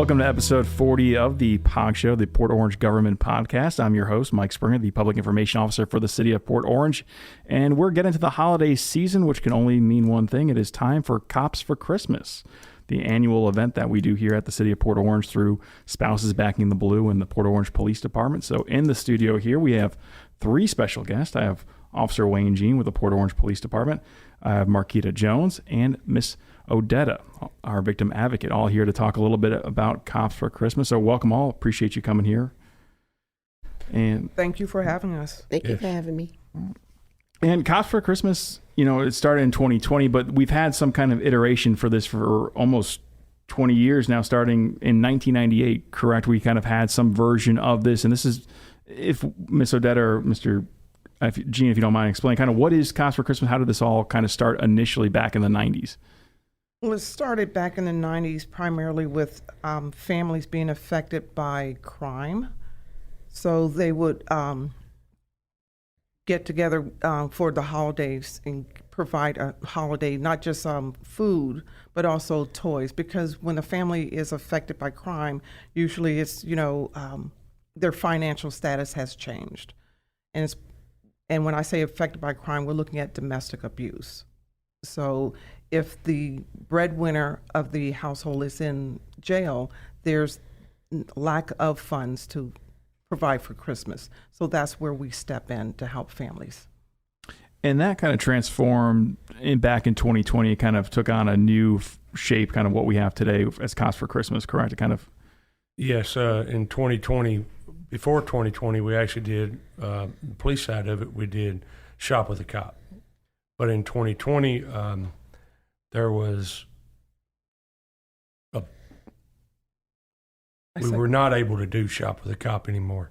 Welcome to episode 40 of the POG Show, the Port Orange Government Podcast. I'm your host, Mike Springer, the Public Information Officer for the City of Port Orange. And we're getting to the holiday season, which can only mean one thing. It is time for Cops for Christmas, the annual event that we do here at the City of Port Orange through Spouses Backing the Blue and the Port Orange Police Department. So in the studio here, we have three special guests. I have Officer Wayne Jean with the Port Orange Police Department. I have Marquita Jones and Miss Odetta, our victim advocate, all here to talk a little bit about Cops for Christmas. So welcome all. Appreciate you coming here. And thank you for having us. Thank you for having me. And Cops for Christmas, you know, it started in 2020, but we've had some kind of iteration for this for almost 20 years now, starting in 1998, correct? We kind of had some version of this. And this is, if Miss Odetta or Mr. Gene, if you don't mind, explain kind of what is Cops for Christmas? How did this all kind of start initially back in the 90s? Well, it started back in the 90s primarily with families being affected by crime. So they would get together for the holidays and provide a holiday, not just food, but also toys. Because when a family is affected by crime, usually it's, their financial status has changed. And when I say affected by crime, we're looking at domestic abuse. So if the breadwinner of the household is in jail, there's lack of funds to provide for Christmas. So that's where we step in to help families. And that kind of transformed back in 2020. It kind of took on a new shape, kind of what we have today as Cops for Christmas, correct? It kind of. Yes, in 2020, before 2020, we actually did, the police side of it, we did Shop with a Cop. But in 2020, there was we were not able to do Shop with a Cop anymore.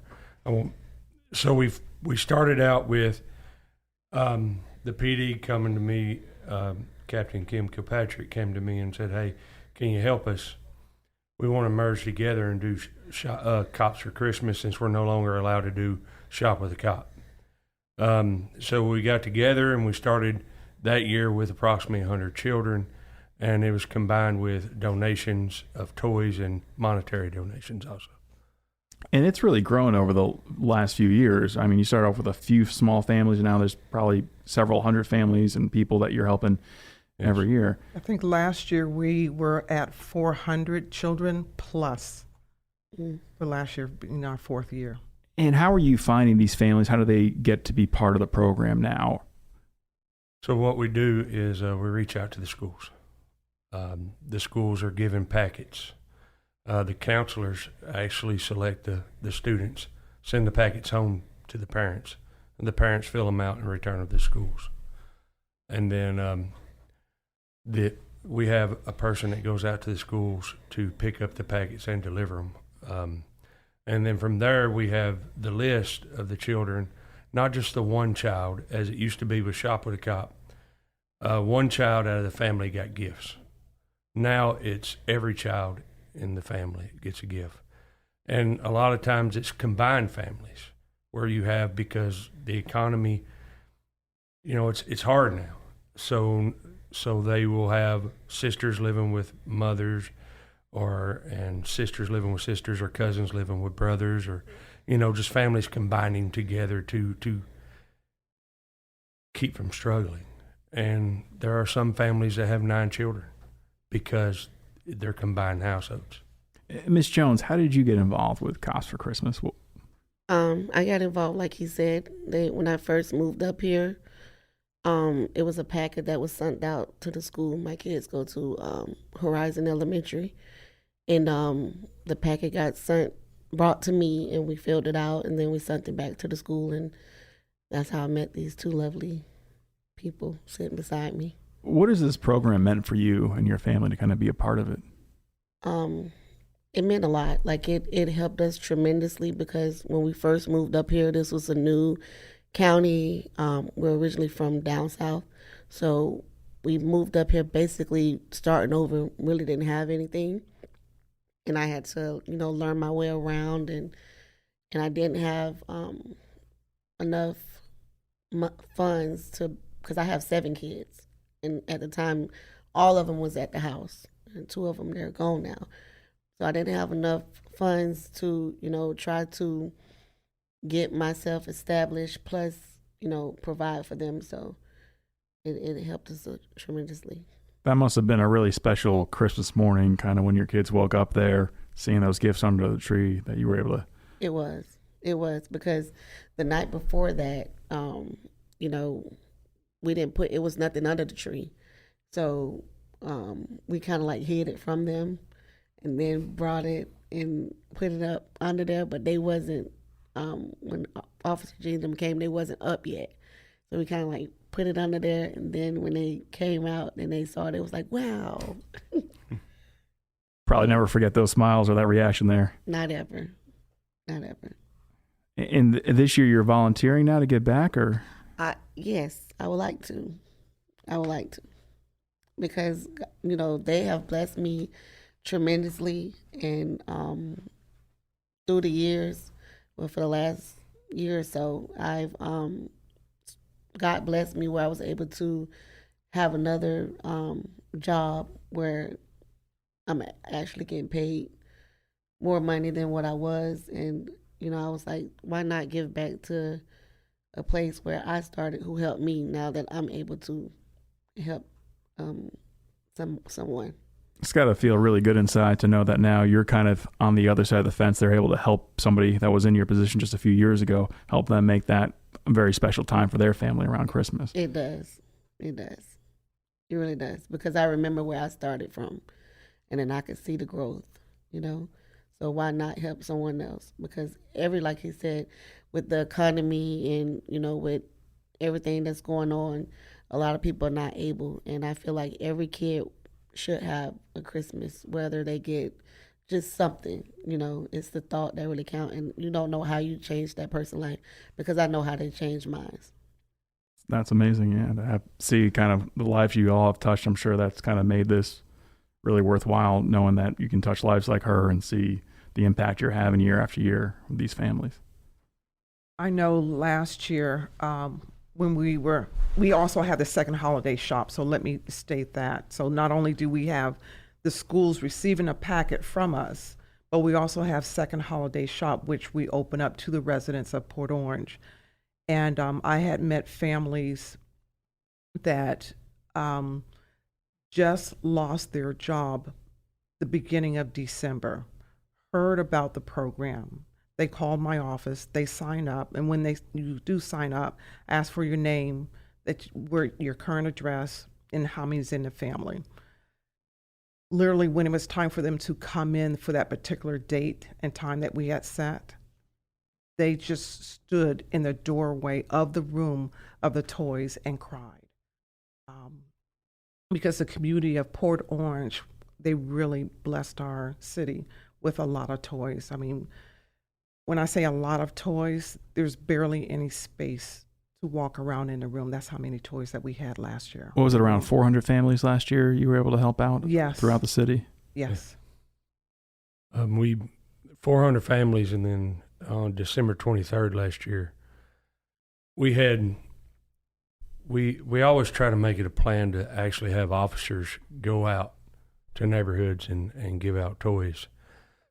So we started out with the PD coming to me. Captain Kim Kilpatrick came to me and said, "Hey, can you help us? We want to merge together and do Cops for Christmas since we're no longer allowed to do Shop with a Cop." So we got together and we started that year with approximately 100 children, and it was combined with donations of toys and monetary donations also. And it's really grown over the last few years. I mean, you started off with a few small families, and now there's probably several hundred families and people that you're helping every year. I think last year we were at 400 children plus for last year being our fourth year. And how are you finding these families? How do they get to be part of the program now? So what we do is we reach out to the schools. The schools are given packets. The counselors actually select the students, send the packets home to the parents, and the parents fill them out and return them to the schools. And then we have a person that goes out to the schools to pick up the packets and deliver them. And then from there, we have the list of the children, not just the one child, as it used to be with Shop with a Cop. One child out of the family got gifts. Now it's every child in the family gets a gift. And a lot of times it's combined families where you have, because the economy, it's hard now. So they will have sisters living with mothers, and sisters living with sisters, or cousins living with brothers, or just families combining together to keep from struggling. And there are some families that have 9 children because they're combined households. Miss Jones, how did you get involved with Cops for Christmas? I got involved, like he said, when I first moved up here. It was a packet that was sent out to the school. My kids go to Horizon Elementary, and the packet got brought to me, and we filled it out, and then we sent it back to the school, and that's how I met these two lovely people sitting beside me. What has this program meant for you and your family to kind of be a part of it? It meant a lot. Like it helped us tremendously, because when we first moved up here, this was a new county. We're originally from down south, so we moved up here basically starting over. Really didn't have anything, and I had to learn my way around, and I didn't have enough funds because I have 7 kids, and at the time all of them was at the house, and 2 of them, they're gone now. So I didn't have enough funds to, try to get myself established, plus, provide for them. So it helped us tremendously. That must have been a really special Christmas morning, kind of when your kids woke up there, seeing those gifts under the tree that you were able to. It was because the night before that, we didn't it was nothing under the tree. So we kind of like hid it from them and then brought it and put it up under there, but they wasn't, when Officer Jean came, they wasn't up yet. So we kind of like put it under there, and then when they came out and they saw it, it was like, wow. Probably never forget those smiles or that reaction there. Not ever. And this year you're volunteering now to get back, or? Yes, I would like to. Because, they have blessed me tremendously, and through the years, well, for the last year or so, I've God blessed me where I was able to have another job where I'm actually getting paid more money than what I was, and I was like, why not give back to a place where I started, who helped me, now that I'm able to help someone. It's got to feel really good inside to know that now you're kind of on the other side of the fence. They're able to help somebody that was in your position just a few years ago, help them make that a very special time for their family around Christmas. It does. It really does. Because I remember where I started from, and then I could see the growth, So why not help someone else? Because like he said, with the economy and, with everything that's going on, a lot of people are not able. And I feel like every kid should have a Christmas, whether they get just something, it's the thought that really counts. And you don't know how you change that person's life, because I know how they changed mine. That's amazing, yeah. To see kind of the lives you all have touched, I'm sure that's kind of made this really worthwhile, knowing that you can touch lives like her and see the impact you're having year after year with these families. I know last year when we also had the second holiday shop, so let me state that. So not only do we have the schools receiving a packet from us, but we also have second holiday shop, which we open up to the residents of Port Orange. And I had met families that just lost their job the beginning of December, heard about the program. They called my office, they sign up, and when you do sign up, ask for your name, where your current address, and how many's in the family. Literally, when it was time for them to come in for that particular date and time that we had set, they just stood in the doorway of the room of the toys and cried. Because the community of Port Orange, they really blessed our city with a lot of toys. I mean, when I say a lot of toys, there's barely any space to walk around in the room. That's how many toys that we had last year. What was it, around 400 families last year you were able to help out? Yes. Throughout the city? Yes. 400 families, and then on December 23rd last year, we always try to make it a plan to actually have officers go out to neighborhoods and give out toys.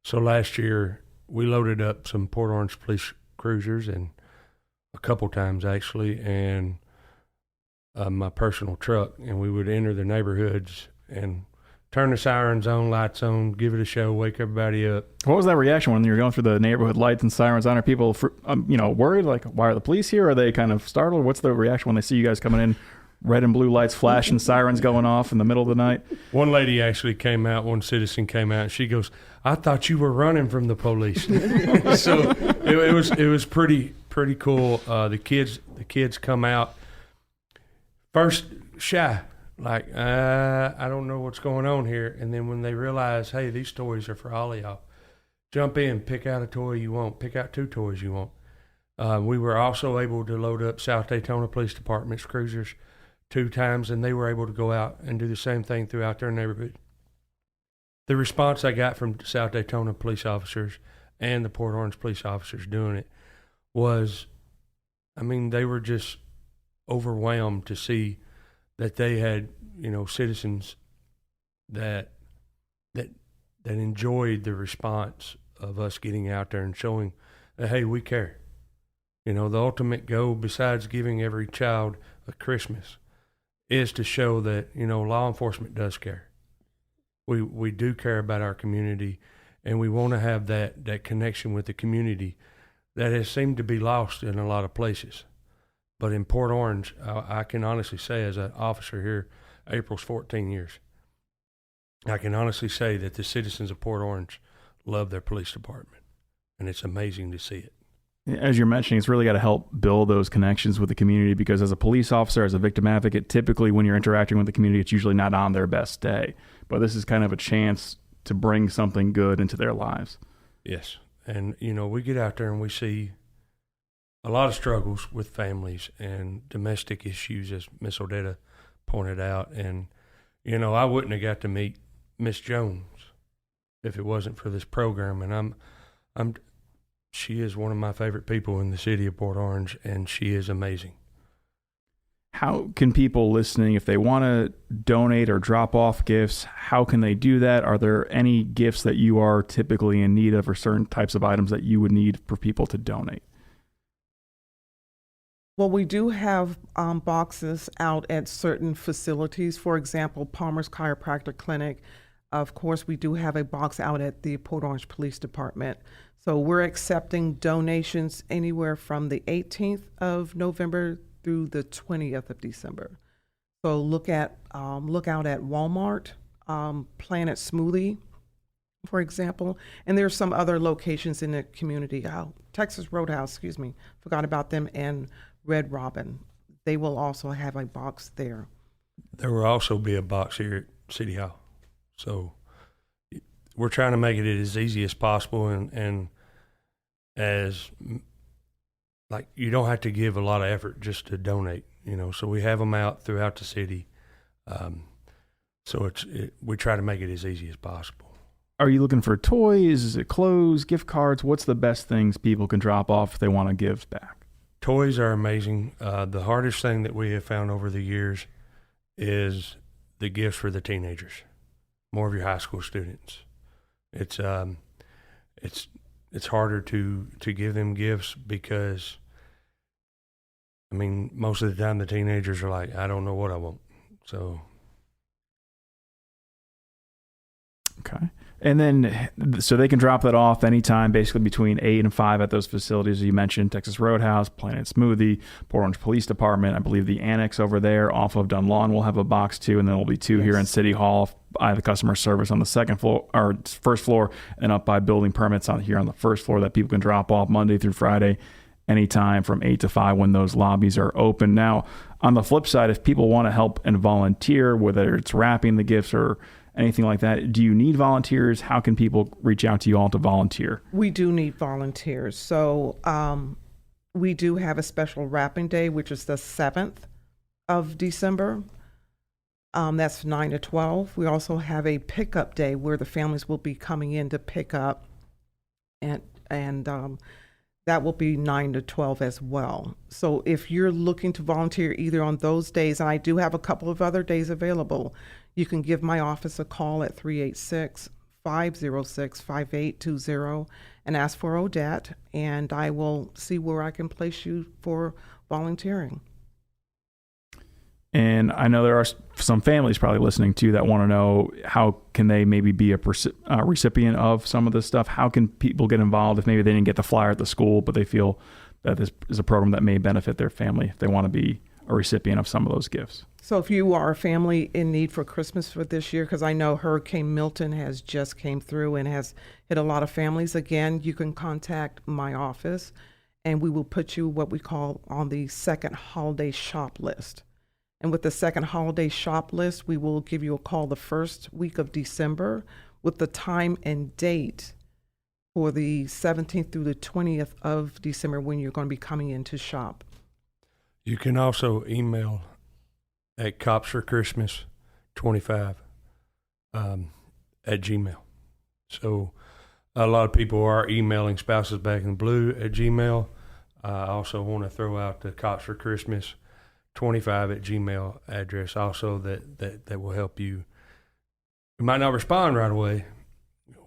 So last year, we loaded up some Port Orange police cruisers, and a couple times actually, and my personal truck, and we would enter the neighborhoods and turn the sirens on, lights on, give it a show, wake everybody up. What was that reaction when you were going through the neighborhood, lights and sirens on? Are people, worried? Like, why are the police here? Are they kind of startled? What's the reaction when they see you guys coming in, red and blue lights flashing, sirens going off in the middle of the night? One lady actually came out, one citizen came out, and she goes, "I thought you were running from the police." So it was pretty cool. The kids come out first shy. Like, I don't know what's going on here. And then when they realize, hey, these toys are for all of y'all, jump in, pick out a toy you want, pick out 2 toys you want. We were also able to load up South Daytona Police Department's cruisers 2 times, and they were able to go out and do the same thing throughout their neighborhood. The response I got from South Daytona police officers and the Port Orange police officers doing it was, they were just overwhelmed to see that they had, citizens that that enjoyed the response of us getting out there and showing that, hey, we care. You know, the ultimate goal, besides giving every child a Christmas, is to show that, you know, law enforcement does care. We do care about our community, and we want to have that connection with the community that has seemed to be lost in a lot of places. But in Port Orange, I can honestly say, as an officer here, April's 14 years, I can honestly say that the citizens of Port Orange love their police department, and it's amazing to see it. As you're mentioning, it's really got to help build those connections with the community, because as a police officer, as a victim advocate, typically when you're interacting with the community, it's usually not on their best day. But this is kind of a chance to bring something good into their lives. Yes. And, you know, we get out there and we see a lot of struggles with families and domestic issues, as Miss Odetta pointed out. And, you know, I wouldn't have got to meet Miss Jones if it wasn't for this program. And she is one of my favorite people in the city of Port Orange, and she is amazing. How can people listening, if they want to donate or drop off gifts, how can they do that? Are there any gifts that you are typically in need of, or certain types of items that you would need for people to donate? Well, we do have boxes out at certain facilities. For example, Palmer's Chiropractic Clinic. Of course, we do have a box out at the Port Orange Police Department. So we're accepting donations anywhere from the 18th of November through the 20th of December. So look out at Walmart, Planet Smoothie, for example, and there's some other locations in the community. Texas Roadhouse, forgot about them, and Red Robin. They will also have a box there. There will also be a box here at City Hall. So we're trying to make it as easy as possible, and as, like, you don't have to give a lot of effort just to donate, you know. So we have them out throughout the city. So we try to make it as easy as possible. Are you looking for toys? Is it clothes, gift cards? What's the best things people can drop off if they want to give back? Toys are amazing. The hardest thing that we have found over the years is the gifts for the teenagers, more of your high school students. It's harder to give them gifts because, I mean, most of the time the teenagers are like, I don't know what I want. So. Okay. And then, so they can drop that off anytime, basically between 8 and 5 at those facilities you mentioned: Texas Roadhouse, Planet Smoothie, Port Orange Police Department. I believe the annex over there off of Dunlawn will have a box too, and then there'll be 2 here in City Hall by the customer service on the second floor or first floor, and up by building permits on here on the first floor that people can drop off Monday through Friday anytime from 8 to 5 when those lobbies are open. Now, on the flip side, if people want to help and volunteer, whether it's wrapping the gifts or anything like that, do you need volunteers? How can people reach out to you all to volunteer? We do need volunteers. So we do have a special wrapping day, which is the 7th of December. That's 9 to 12. We also have a pickup day where the families will be coming in to pick up, and that will be 9 to 12 as well. So if you're looking to volunteer either on those days, and I do have a couple of other days available, you can give my office a call at 386-506-5820 and ask for Odette, and I will see where I can place you for volunteering. And I know there are some families probably listening too that want to know, how can they maybe be a recipient of some of this stuff? How can people get involved if maybe they didn't get the flyer at the school, but they feel that this is a program that may benefit their family if they want to be a recipient of some of those gifts? So if you are a family in need for Christmas for this year, because I know Hurricane Milton has just came through and has hit a lot of families, again, you can contact my office and we will put you what we call on the second holiday shop list. And with the second holiday shop list, we will give you a call the first week of December with the time and date for the 17th through the 20th of December when you're going to be coming in to shop. You can also email at copsforchristmas25 at Gmail. So a lot of people are emailing Spouses Back in Blue at Gmail. I also want to throw out the copsforchristmas25 at Gmail address also that will help you. You might not respond right away.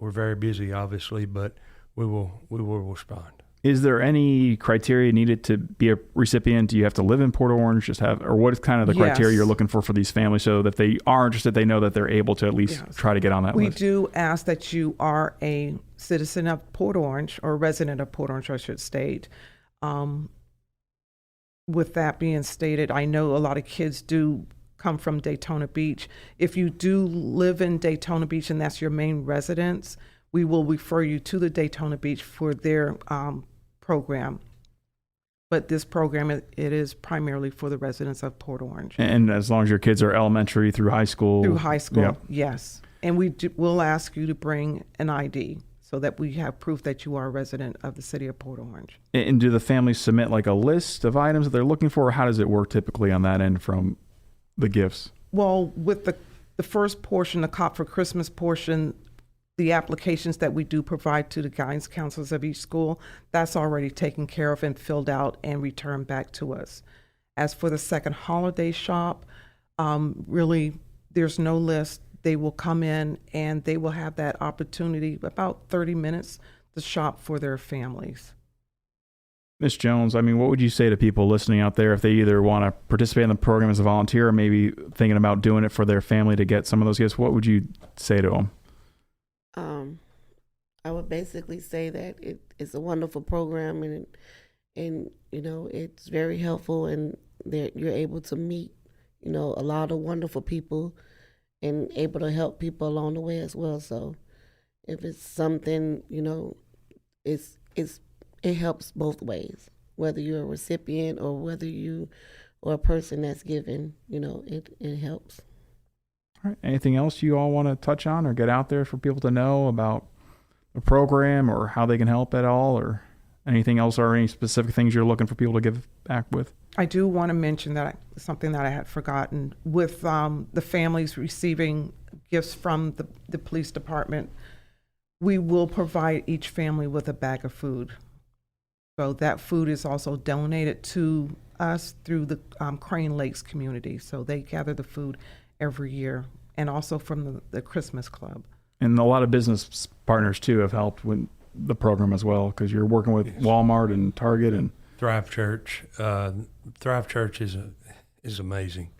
we're very busy, obviously, but we will respond. Is there any criteria needed to be a recipient? Do you have to live in Port Orange? Just have, or what is kind of the criteria Yes. you're looking for these families so that they are interested, they know that they're able to at least Yes. try to get on that We list? do ask that you are a citizen of Port Orange or resident of Port Orange, I should state. With that being stated, I know a lot of kids do come from Daytona Beach. If you do live in Daytona Beach and that's your main residence, we will refer you to the Daytona Beach for their program. But this program, it is primarily for the residents of Port Orange. And as long as your kids are elementary through high school. Through high school, Yep. yes. And we'll ask you to bring an ID so that we have proof that you are a resident of the city of Port Orange. And do the families submit like a list of items that they're looking for? Or how does it work typically on that end from the gifts? Well, with the first portion, the Cop for Christmas portion, the applications that we do provide to the guidance counselors of each school, that's already taken care of and filled out and returned back to us. As for the second holiday shop, really, there's no list. They will come in and they will have that opportunity, about 30 minutes, to shop for their families. Ms. Jones, I mean, what would you say to people listening out there if they either want to participate in the program as a volunteer or maybe thinking about doing it for their family to get some of those gifts? What would you say to them? I would basically say that it's a wonderful program, and it's very helpful, and you're able to meet a lot of wonderful people and able to help people along the way as well. So if it's something, it helps both ways, whether you're a recipient or whether you or a person that's given, it helps. All right. Anything else you all want to touch on or get out there for people to know about the program or how they can help at all, or anything else, or any specific things you're looking for people to give back with? I do want to mention something that I had forgotten. With the families receiving gifts from the police department, we will provide each family with a bag of food. So that food is also donated to us through the Crane Lakes community. So they gather the food every year, and also from the Christmas Club. And a lot of business partners too have helped with the program as well, because you're working with Walmart and Target and Thrive Church. Thrive Church is amazing.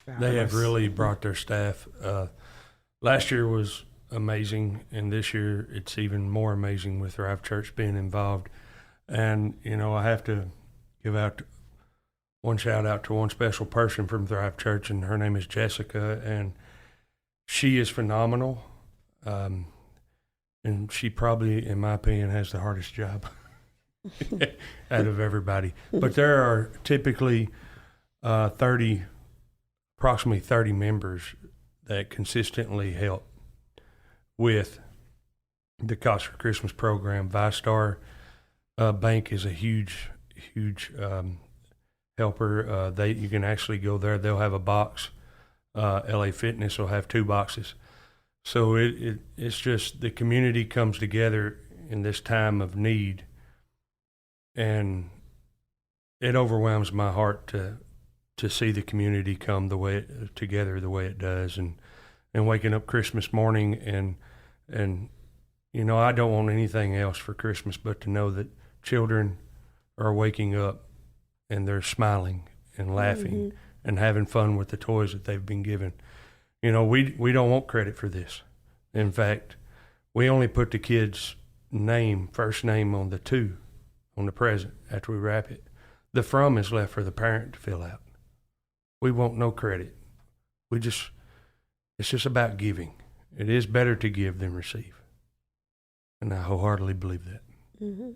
They have Fabulous. really brought their staff. Last year was amazing, and this year it's even more amazing with Thrive Church being involved. And I have to give out one shout out to one special person from Thrive Church, and her name is Jessica, and she is phenomenal. And she probably, in my opinion, has the hardest job out of everybody. But there are typically approximately 30 members that consistently help with the Cops for Christmas program. ViStar Bank is a huge helper. You can actually go there. They'll have a box. LA Fitness will have 2 boxes. So it's just the community comes together in this time of need, and it overwhelms my heart to see the community come together the way it does, and waking up Christmas morning and I don't want anything else for Christmas but to know that children are waking up and they're smiling and laughing and having fun with the toys that they've been given. We don't want credit for this. In fact, we only put the kid's first name on the present after we wrap it. The from is left for the parent to fill out. We want no credit. It's just about giving. It is better to give than receive. And I wholeheartedly believe that. Mm-hmm.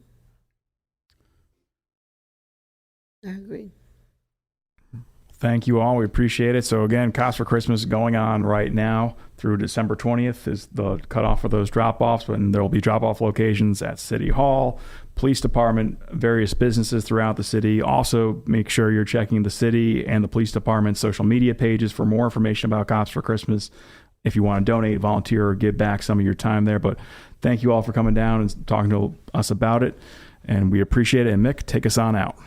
I agree. Thank you all. We appreciate it. So again, Cops for Christmas going on right now through December 20th is the cutoff for those drop-offs, and there will be drop-off locations at City Hall, Police Department, various businesses throughout the city. Also, make sure you're checking the city and the Police Department's social media pages for more information about Cops for Christmas if you want to donate, volunteer, or give back some of your time there. But thank you all for coming down and talking to us about it, and we appreciate it. And Mick, take us on out.